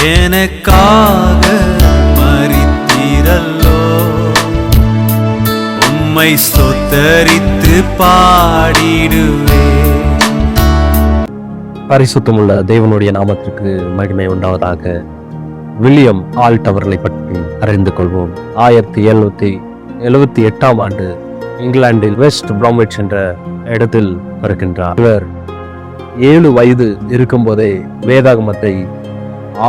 எனக்காக மரித்தீரல்லோ, உம்மை ஸ்தோத்தரித்து பாடிடுவே. பரிசுத்தமுள்ள தேவனுடைய நாமத்திற்கு மகிமை உண்டாவதாக. வில்லியம் ஆல்ட் அவர்களை பற்றி அறிந்து கொள்வோம். 1778 ஆண்டு இங்கிலாந்தில் வெஸ்ட் பிராம்விச் என்ற இடத்தில் பிறக்கின்றார். இவர் 7 வயது இருக்கும்போதே வேதாகமத்தை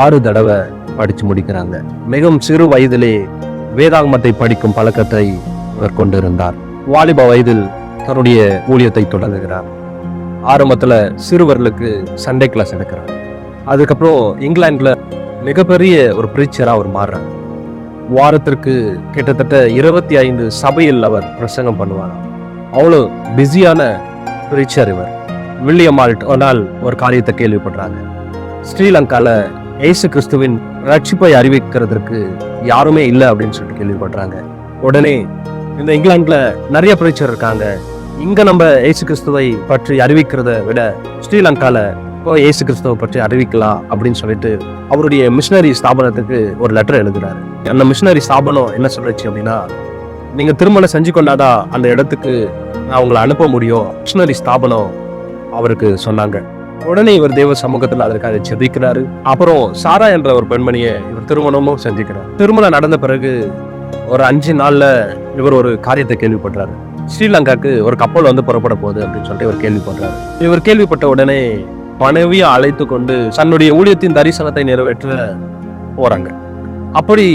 6 தடவை படித்து முடிக்கிறாங்க. மிகவும் சிறு வயதிலே வேதாகமத்தை படிக்கும் பழக்கத்தை இவர் கொண்டிருந்தார். வாலிப வயதில் தன்னுடைய ஊழியத்தை தொடங்குகிறார். ஆரம்பத்தில் சிறுவர்களுக்கு சண்டே கிளாஸ் எடுக்கிறார். அதுக்கப்புறம் இங்கிலாந்துல மிகப்பெரிய ஒரு பிரீச்சரா அவர் மாறுறார். வாரத்திற்கு கிட்டத்தட்ட 25 சபையில் அவர் பிரசங்கம் பண்ணுவாராம். அவ்வளோ பிஸியான பிரீச்சர் இவர். வில்லியம் ஆல்ட் ஒரு நாள் ஒரு காரியத்தை கேள்விப்படுறாங்க. ஸ்ரீலங்கால இயேசு கிறிஸ்துவின் ரட்சிப்பை அறிவிக்கிறதுக்கு யாருமே இல்லை அப்படின்னு சொல்லிட்டு கேள்விப்படுறாங்க. உடனே இந்த இங்கிலாந்துல நிறைய பிரீச்சர் இருக்காங்க, இங்க நம்ம இயேசு கிறிஸ்துவை பற்றி அறிவிக்கிறத விட ஸ்ரீலங்கால இப்போ இயேசு கிறிஸ்துவை பற்றி அறிவிக்கலாம் அப்படின்னு சொல்லிட்டு அவருடைய மிஷினரி ஸ்தாபனத்துக்கு ஒரு லெட்டர் எழுதுறாரு. அந்த மிஷினரி ஸ்தாபனம் என்ன சொல்லுச்சு அப்படின்னா, நீங்க திருமணம் செஞ்சு கொண்டாதான் அந்த இடத்துக்கு நான் உங்களை அனுப்ப முடியும். மிஷினரி ஸ்தாபனம் அவருக்கு சொன்னாங்க. உடனே இவர் தேவ சமூகத்தில் அதற்காக ஜெபிக்கிறாரு. அப்புறம் சாரா என்ற ஒரு பெண்மணியை இவர் திருமணமும் செஞ்சுக்கிறார். திருமணம் நடந்த பிறகு ஒரு 5 நாள்ல இவர் ஒரு காரியத்தை கேள்விப்படுறாரு. ஸ்ரீலங்காக்கு ஒரு கப்பல் வந்து புறப்பட போகுது அப்படின்னு சொல்லிட்டு இவர் கேள்விப்படுறாரு. இவர் கேள்விப்பட்ட உடனே மனைவியை அழைத்து கொண்டு தன்னுடைய ஊழியத்தின் தரிசனத்தை நிறைவேற்ற போறாங்க. அப்படி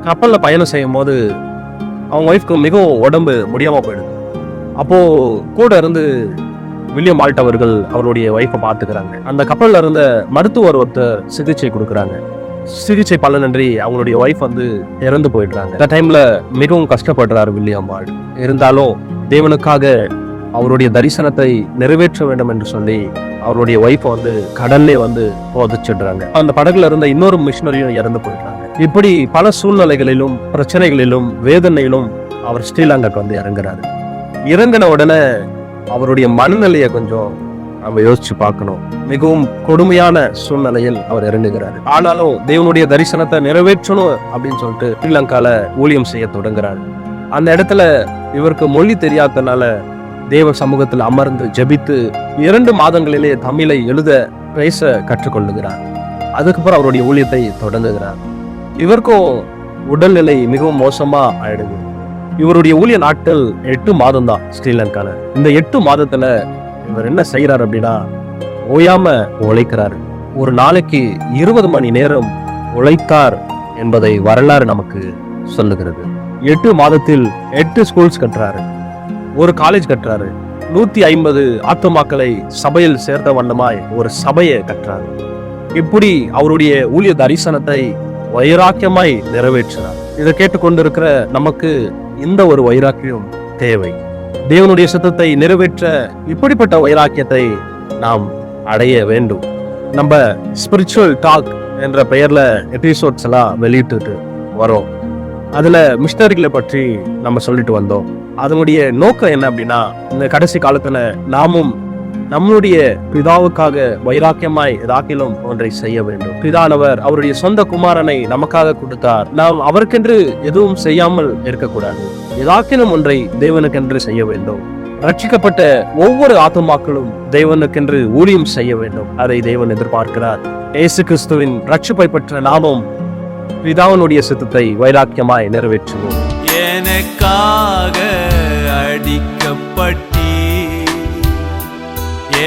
கப்பல்ல பயணம் செய்யும் போது அவங்க ஒய்ஃப்க்கு மிகவும் உடம்பு முடியாம போயிடுது. அப்போ கூட இருந்து வில்லியம் ஆல்ட் அவர்கள் அவருடைய ஒய்ஃபை பார்த்துக்கிறாங்க. அந்த கப்பல்ல இருந்த மருத்துவர் ஒருத்தர் சிகிச்சை கொடுக்குறாங்க. சிகிச்சை பலனின்றி அவங்களுடைய ஒய்ஃப் வந்து இறந்து போயிடுறாங்க. அந்த டைம்ல மிகவும் கஷ்டப்படுறாரு வில்லியம் ஆல்ட். இருந்தாலும் தேவனுக்காக அவருடைய தரிசனத்தை நிறைவேற்ற வேண்டும் என்று சொல்லி அவருடைய ஒய்ஃபை வந்து கடல்லே வந்து புதைச்சிடுறாங்க. அந்த படகுல இருந்த இன்னொரு மிஷினரியும் இறந்து போயிடுறாங்க. இப்படி பல சூழ்நிலைகளிலும் பிரச்சனைகளிலும் வேதனையிலும் அவர் ஸ்ரீலங்காக்கு வந்து இறங்குறாரு. இறங்கின உடனே அவருடைய மனநிலையை கொஞ்சம் நம்ம யோசிச்சு பார்க்கணும். மிகவும் கொடுமையான சூழ்நிலையில் அவர் இறங்குகிறாரு. ஆனாலும் தேவனுடைய தரிசனத்தை நிறைவேற்றணும் அப்படின்னு சொல்லிட்டு ஸ்ரீலங்கால ஊழியம் செய்ய தொடங்குறாரு. அந்த இடத்துல இவருக்கு மொழி தெரியாதனால தேவ சமூகத்தில் அமர்ந்து ஜெபித்து 2 மாதங்களிலே தமிழை எழுத பேச கற்றுக்கொள்ளுகிறார். அதுக்கப்புறம் அவருடைய ஊழியத்தை தொடங்குகிறார். இவருக்கும் உடல்நிலை மிகவும் மோசமா ஆயிடுது. இவருடைய ஊழிய நாட்கள் 8 மாதம் தான் ஸ்ரீலங்கால. இந்த 8 மாதத்துல இவர் என்ன செய்யறாரு அப்படின்னா, ஓயாம உழைக்கிறாரு. ஒரு நாளைக்கு 20 மணி நேரம் உழைத்தார் என்பதை வரலாறு நமக்கு சொல்லுகிறது. 8 மாதத்தில் 8 ஸ்கூல்ஸ் கட்டுறாரு, ஒரு காலேஜ் கட்டுறாரு, 150 ஆத்துமாக்களை சபையில் சேர்த்த வண்ணமாய் ஒரு சபையை கட்டுறாரு. இப்படி அவருடைய ஊழிய தரிசனத்தை வைராக்கியமாய் நிறைவேற்றினார். இதை கேட்டுக்கொண்டிருக்கிற நமக்கு இந்த ஒரு வைராக்கியம் தேவை. தேவனுடைய சித்தத்தை நிறைவேற்ற இப்படிப்பட்ட வைராக்கியத்தை நாம் அடைய வேண்டும். நம்ம ஸ்பிரிச்சுவல் டாக் என்ற பெயர்ல எபிசோட்ஸ் எல்லாம் வெளியிட்டு வரோம். அதுல மிஷனரிகளை பற்றி நம்ம சொல்லிட்டு வந்தோம். அதனுடைய நோக்கம் என்ன அப்படின்னா, இந்த கடைசி காலத்துல நாமும் நம்மளுடைய பிதாவுக்காக வைராக்கியமாய் ஏதாக்கிலும் ஒன்றை செய்ய வேண்டும். பிதானவர் அவருடைய சொந்த குமாரனை நமக்காக கொடுத்தார். நாம் அவருக்கென்று எதுவும் செய்யாமல் இருக்கக்கூடாது. ஏதாக்கிலும் ஒன்றை தேவனுக்கென்று செய்ய வேண்டும். ரட்சிக்கப்பட்ட ஒவ்வொரு ஆத்துமாக்களும் தேவனுக்கென்று ஊழியம் செய்ய வேண்டும். அதை தேவன் எதிர்பார்க்கிறார். இயேசு கிறிஸ்துவின் ரட்சிப்பை பெற்ற நாமும் பிதாவினுடைய சித்தத்தை வைராக்கியமாய் நிறைவேற்றுவோம். எனக்காக அடிக்கப்பட்டீ,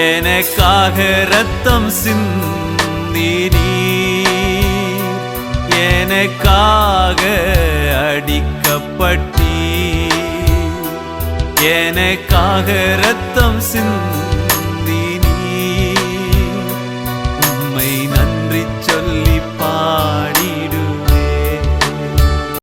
எனக்காக ரத்தம் சிந்தினீ, எனக்காக அடிக்கப்பட்டீ, எனக்காக ரத்தம் சிந்தி